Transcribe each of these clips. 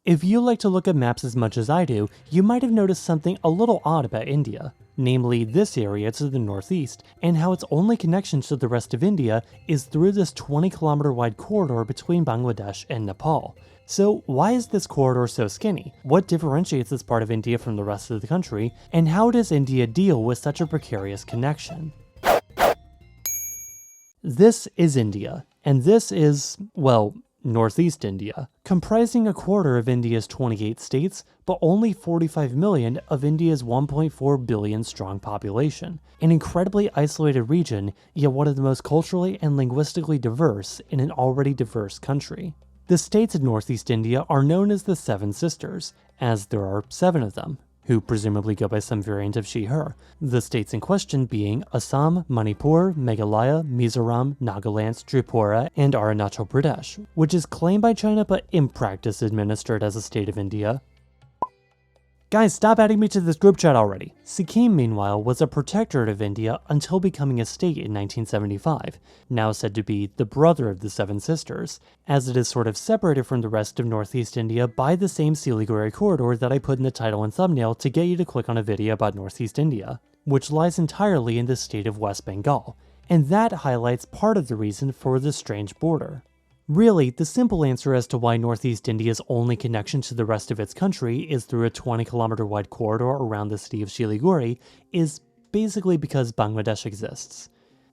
If you like to look at maps as much as I do, you might have noticed something a little odd about India, namely this area to the northeast, and how its only connection to the rest of India is through this 20-kilometer wide corridor between Bangladesh and Nepal. So why is this corridor so skinny? What differentiates this part of India from the rest of the country, and how does India deal with such a precarious connection? This is India, and this is, well, Northeast India, comprising a quarter of India's 28 states, but only 45 million of India's 1.4 billion strong population. An incredibly isolated region, yet one of the most culturally and linguistically diverse in an already diverse country. The states in Northeast India are known as the Seven Sisters, as there are 7 of them, who presumably go by some variant of she/her, the states in question being Assam, Manipur, Meghalaya, Mizoram, Nagaland, Tripura, and Arunachal Pradesh, which is claimed by China but in practice administered as a state of India. Guys, stop adding me to this group chat already. Sikkim, meanwhile, was a protectorate of India until becoming a state in 1975, now said to be the brother of the Seven Sisters, as it is sort of separated from the rest of Northeast India by the same Siliguri corridor that I put in the title and thumbnail to get you to click on a video about Northeast India, which lies entirely in the state of West Bengal, and that highlights part of the reason for this strange border. Really, the simple answer as to why Northeast India's only connection to the rest of its country is through a 20-kilometer wide corridor around the city of Siliguri is basically because Bangladesh exists.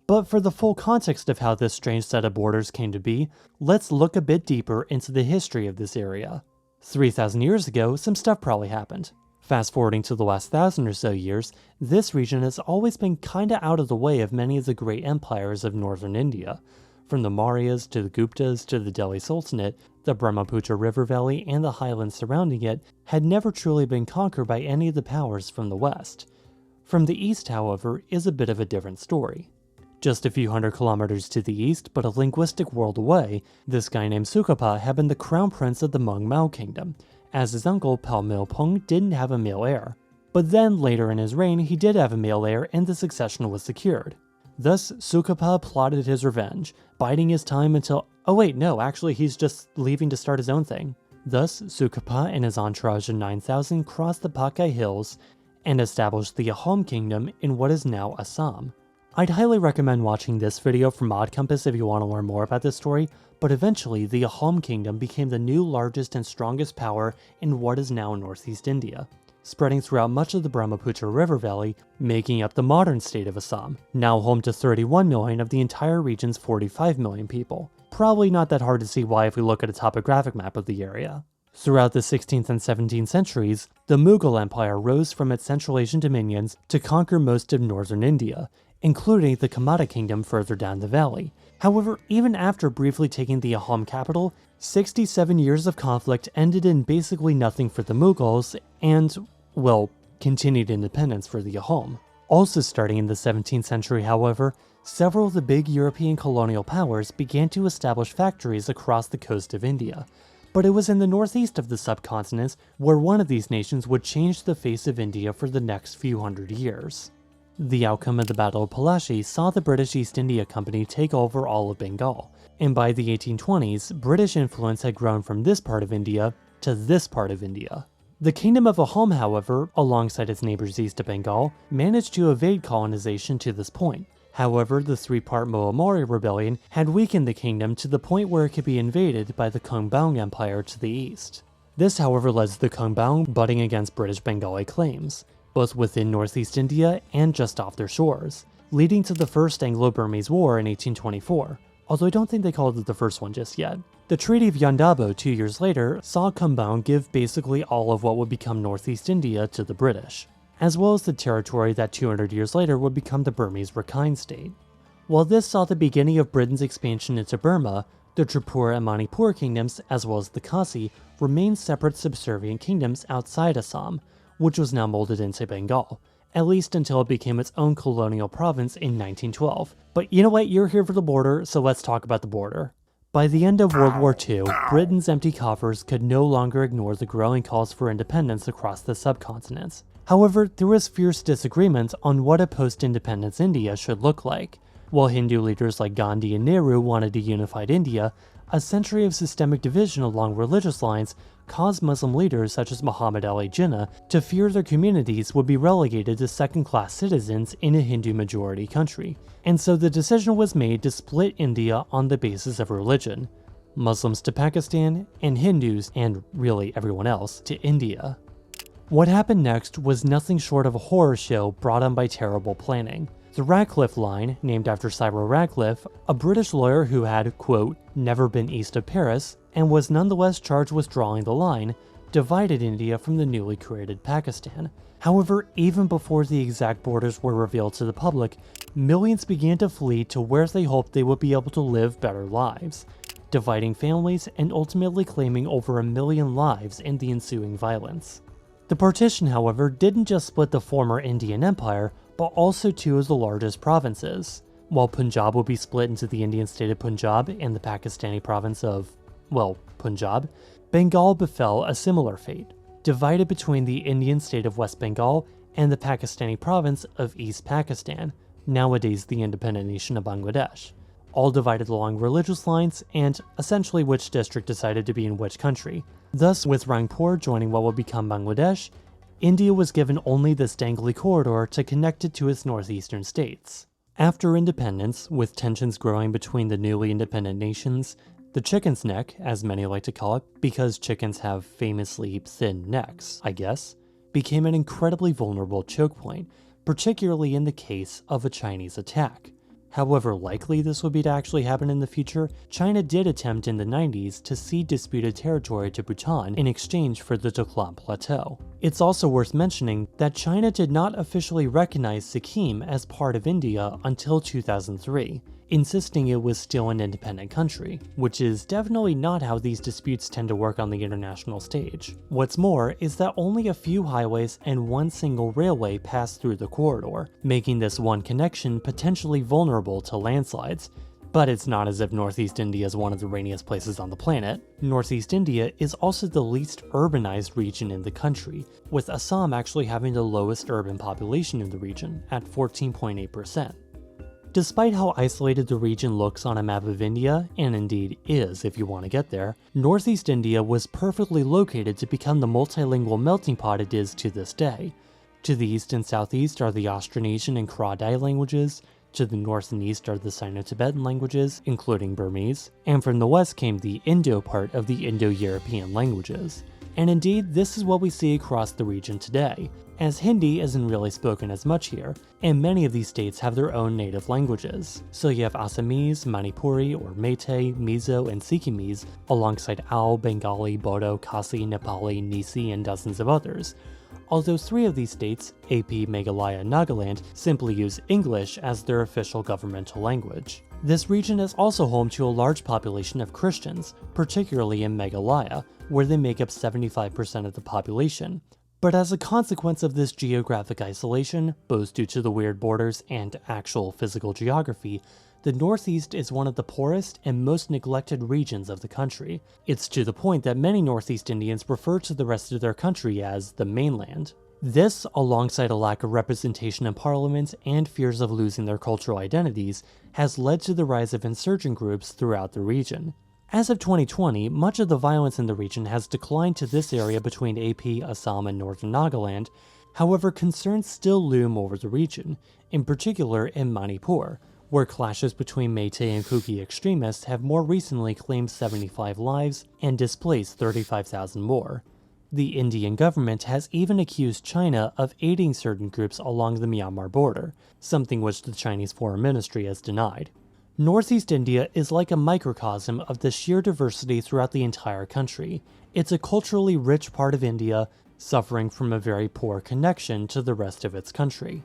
But for the full context of how this strange set of borders came to be, let's look a bit deeper into the history of this area. 3,000 years ago, some stuff probably happened. Fast forwarding to the last 1,000 or so years, this region has always been kinda out of the way of many of the great empires of northern India. From the Mauryas to the Guptas to the Delhi Sultanate, the Brahmaputra River Valley and the highlands surrounding it had never truly been conquered by any of the powers from the west. From the east, however, is a bit of a different story. Just a few hundred kilometers to the east, but a linguistic world away, this guy named Sukapa had been the crown prince of the Hmong Mao kingdom, as his uncle Palmilpong didn't have a male heir. But then later in his reign, he did have a male heir and the succession was secured. Thus, Sukapa plotted his revenge, biding his time until— oh wait, no, actually he's just leaving to start his own thing. Thus, Sukapa and his entourage of 9,000 crossed the Pakai Hills and established the Ahom Kingdom in what is now Assam. I'd highly recommend watching this video from Odd Compass if you want to learn more about this story, but eventually the Ahom Kingdom became the new largest and strongest power in what is now Northeast India, spreading throughout much of the Brahmaputra River Valley, making up the modern state of Assam, now home to 31 million of the entire region's 45 million people. Probably not that hard to see why if we look at a topographic map of the area. Throughout the 16th and 17th centuries, the Mughal Empire rose from its Central Asian dominions to conquer most of northern India, including the Kamada Kingdom further down the valley. However, even after briefly taking the Ahom capital, 67 years of conflict ended in basically nothing for the Mughals and, well, continued independence for the Ahom. Also starting in the 17th century, however, several of the big European colonial powers began to establish factories across the coast of India. But it was in the northeast of the subcontinent where one of these nations would change the face of India for the next few hundred years. The outcome of the Battle of Palashi saw the British East India Company take over all of Bengal, and by the 1820s, British influence had grown from this part of India to this part of India. The Kingdom of Ahom, however, alongside its neighbors east of Bengal, managed to evade colonization to this point. However, the 3-part Moamori rebellion had weakened the kingdom to the point where it could be invaded by the Konbaung Empire to the east. This, however, led to the Konbaung butting against British Bengali claims, both within northeast India and just off their shores, leading to the First Anglo-Burmese War in 1824, although I don't think they called it the first one just yet. The Treaty of Yandabo 2 years later saw Konbaung give basically all of what would become northeast India to the British, as well as the territory that 200 years later would become the Burmese Rakhine state. While this saw the beginning of Britain's expansion into Burma, the Tripura and Manipur kingdoms, as well as the Khasi, remained separate subservient kingdoms outside Assam, which was now molded into Bengal, at least until it became its own colonial province in 1912. But you know what, you're here for the border, so let's talk about the border. By the end of World War II, Britain's empty coffers could no longer ignore the growing calls for independence across the subcontinent. However, there was fierce disagreement on what a post-independence India should look like. While Hindu leaders like Gandhi and Nehru wanted a unified India, a century of systemic division along religious lines caused Muslim leaders such as Muhammad Ali Jinnah to fear their communities would be relegated to second-class citizens in a Hindu-majority country, and so the decision was made to split India on the basis of religion. Muslims to Pakistan, and Hindus, and really everyone else, to India. What happened next was nothing short of a horror show brought on by terrible planning. The Radcliffe Line, named after Cyril Radcliffe, a British lawyer who had, quote, never been east of Paris, and was nonetheless charged with drawing the line, divided India from the newly created Pakistan. However, even before the exact borders were revealed to the public, millions began to flee to where they hoped they would be able to live better lives, dividing families and ultimately claiming over 1 million lives in the ensuing violence. The partition, however, didn't just split the former Indian Empire, but also two of the largest provinces. While Punjab would be split into the Indian state of Punjab and the Pakistani province of, well, Punjab, Bengal befell a similar fate, divided between the Indian state of West Bengal and the Pakistani province of East Pakistan, nowadays the independent nation of Bangladesh, all divided along religious lines and essentially which district decided to be in which country. Thus, with Rangpur joining what would become Bangladesh, India was given only this dangly corridor to connect it to its northeastern states. After independence, with tensions growing between the newly independent nations, the chicken's neck, as many like to call it, because chickens have famously thin necks, I guess, became an incredibly vulnerable choke point, particularly in the case of a Chinese attack. However likely this would be to actually happen in the future, China did attempt in the 90s to cede disputed territory to Bhutan in exchange for the Doklam Plateau. It's also worth mentioning that China did not officially recognize Sikkim as part of India until 2003, insisting it was still an independent country, which is definitely not how these disputes tend to work on the international stage. What's more is that only a few highways and one single railway pass through the corridor, making this one connection potentially vulnerable to landslides. But it's not as if Northeast India is one of the rainiest places on the planet. Northeast India is also the least urbanized region in the country, with Assam actually having the lowest urban population in the region, at 14.8%. Despite how isolated the region looks on a map of India, and indeed is if you want to get there, Northeast India was perfectly located to become the multilingual melting pot it is to this day. To the east and southeast are the Austronesian and Kra-Dai languages, to the north and east are the Sino-Tibetan languages, including Burmese, and from the west came the Indo part of the Indo-European languages. And indeed, this is what we see across the region today, as Hindi isn't really spoken as much here, and many of these states have their own native languages. So you have Assamese, Manipuri or Meitei, Mizo, and Sikkimese, alongside Ao, Bengali, Bodo, Khasi, Nepali, Nisi, and dozens of others. Although 3 of these states, AP, Meghalaya, and Nagaland, simply use English as their official governmental language. This region is also home to a large population of Christians, particularly in Meghalaya, where they make up 75% of the population. But as a consequence of this geographic isolation, both due to the weird borders and actual physical geography, the Northeast is one of the poorest and most neglected regions of the country. It's to the point that many Northeast Indians refer to the rest of their country as the mainland. This, alongside a lack of representation in parliament and fears of losing their cultural identities, has led to the rise of insurgent groups throughout the region. As of 2020, much of the violence in the region has declined to this area between AP, Assam, and northern Nagaland. However, concerns still loom over the region, in particular in Manipur, where clashes between Meitei and Kuki extremists have more recently claimed 75 lives and displaced 35,000 more. The Indian government has even accused China of aiding certain groups along the Myanmar border, something which the Chinese Foreign Ministry has denied. Northeast India is like a microcosm of the sheer diversity throughout the entire country. It's a culturally rich part of India, suffering from a very poor connection to the rest of its country.